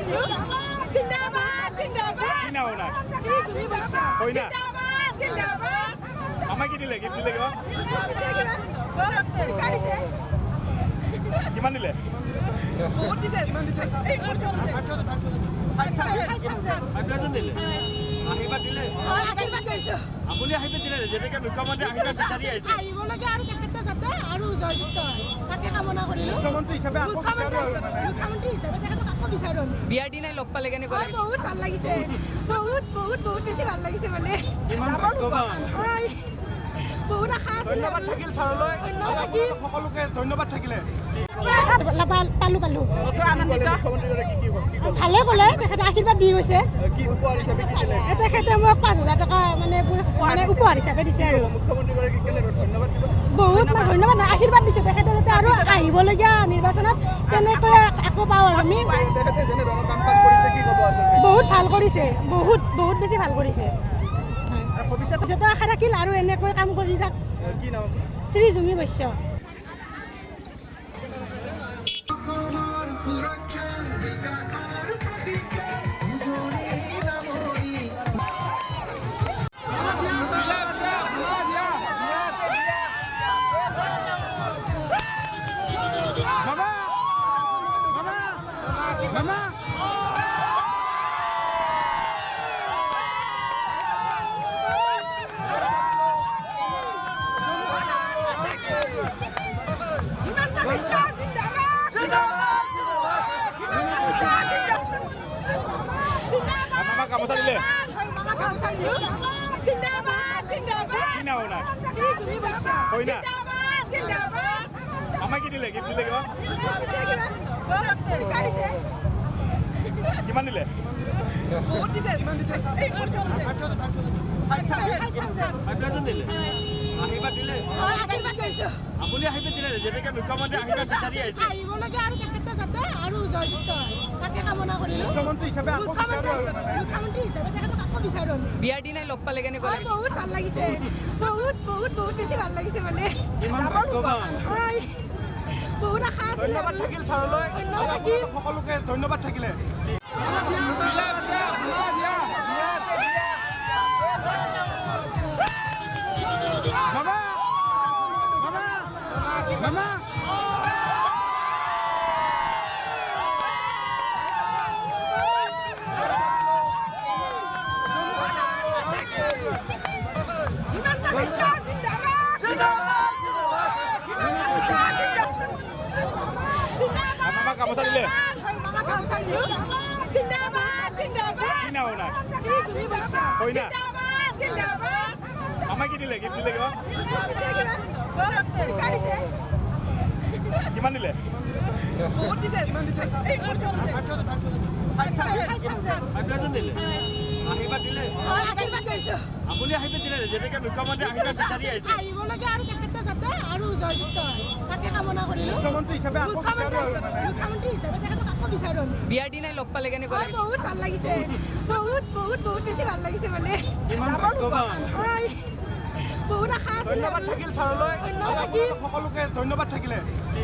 জিন্দাবাদ জিন্দাবাদ কি নাম ওনার? শ্রী জুমি বৈশ্য কই না? জিন্দাবাদ জিন্দাবাদ আমাক কি দিলে? গিফট দিলে কিবা? কিমান দিলে? বহুত দিছে এই বছৰ দিছে 5,000 দিলে আশীৰ্বাদ দিলে আশীৰ্বাদ কৰিছো আপুনি আশীৰ্বাদ দিলে যেনেকৈ মুখ্যমন্ত্ৰী আশীৰ্বাদ বিচাৰি আহিছে আহিবলগীয়া আৰু তেখেতে যাতে আৰু জয়যুক্ত হয় তাকে কামনা কৰিলো মুখ্যমন্ত্ৰী হিচাপে আকৌ মুখ্যমন্ত্ৰী হিচাপে তেখেতক আকৌ বিচাৰো বিয়াৰ দিনাই লগ পালে কেনেকুৱা লাগিছে? বহুত ভাল লাগিছে বহুত বহুত বহুত বেছি ভাল লাগিছে মানে ইমান ভাগ্যৱান। হয় বহুত আশা আছিল ধন্যবাদ থাকিল ছাৰলৈ ধন্যবাদ আৰু থাকিল। আপোনালোক সকলোকে ধন্যবাদ থাকিলে পালো পালো মুখ্যমন্ত্ৰীগৰাকী কি ভালে ক'লে তেখেতে আশীৰ্বাদ দি গৈছে কি উপহাৰ হিচাপে কি দিলে তেখেতে মোক 5,000 টকা মানে উপহাৰ হিচাপে দিছে আৰু মুখ্যমন্ত্ৰীগৰাকীক কেনেকৈ ধন্যবাদ দিব বহুত ধন্যবাদ আশীৰ্বাদ দিছোঁ তেখেতে যাতে আৰু আহিবলগীয়া নিৰ্বাচনত তেনেকৈ আকৌ পাওঁ আৰু আমি তেখেতে যেনেধৰণৰ কাম কাজ কৰিছে কি ক'ব আচলতে বহুত ভাল কৰিছে বহুত বহুত বেছি ভাল কৰিছে ভৱিষ্যত পিছতো আশা থাকিল আৰু এনেকৈ কাম কৰি যাক কি নাম শ্ৰী জুমি বৈশ্য আমাক গামোচা দিলে? জিন্দাবাদ জিন্দাবাদ কি নাম ওনার? শ্রী জুমি বৈশ্য কই না? জিন্দাবাদ জিন্দাবাদ আমাক কি দিলে? গিফট দিলে কিবা? বিচাৰিছে কিমান দিলে? বহুত দিছে এই বছৰ দিছে 5,000 দিলে আশীৰ্বাদ দিলে আশীৰ্বাদ কৰিছো আপুনি আশীৰ্বাদ দিলে যেনেকৈ মুখ্যমন্ত্ৰী আশীৰ্বাদ বিচাৰি আহিছে আহিবলগীয়া আৰু তেখেতে যাতে আৰু জয়যুক্ত হয় তাকে কামনা কৰিলো মুখ্যমন্ত্ৰী হিচাপে আকৌ বিচাৰো মুখ্যমন্ত্ৰী হিচাপে তেখেতক আকৌ বিচাৰো আমি বিয়াৰ দিনাই লগ পালে কেনেকুৱা লাগিছে? বহুত ভাল লাগিছে বহুত বহুত বহুত বেছি ভাল লাগিছে মানে ইমান ভাগ্যৱান। হয় বহুত আশা আছিল ধন্যবাদ থাকিল ছাৰলৈ আৰু ধন্যবাদ থাকিল। আপোনালোক সকলোকে ধন্যবাদ থাকিলে আমাক গামোচা দিলে? জিন্দাবাদ জিন্দাবাদ কি নাম ওনার? শ্রী জুমি বৈশ্য কই না? জিন্দাবাদ জিন্দাবাদ আমাক কি দিলে? গিফট দিলে কিবা? বিচাৰিছে কিমান দিলে? বহুত দিছে এই বছৰ দিছে 5,000 দিলে আশীৰ্বাদ দিলে আশীৰ্বাদ কৰিছো আপুনি আশীৰ্বাদ দিলে যেনেকৈ মুখ্যমন্ত্ৰী আশীৰ্বাদ বিচাৰি আহিছে আহিবলগীয়া আৰু তেখেতে যাতে আৰু জয়যুক্ত হয় তাকে কামনা কৰিলো মুখ্যমন্ত্ৰী হিচাপে আকৌ বিচাৰো মুখ্যমন্ত্ৰী হিচাপে তেখেতক আকৌ বিচাৰো আমি বিয়াৰ দিনাই লগ পালে কেনেকুৱা লাগিছে? বহুত ভাল লাগিছে বহুত বহুত বহুত বেছি ভাল লাগিছে মানে ইমান ভাগ্যৱান। হয় বহুত আশা আছিল ধন্যবাদ থাকিল ছাৰলৈ আৰু ধন্যবাদ থাকিল। আপোনালোক সকলোকে ধন্যবাদ থাকিলে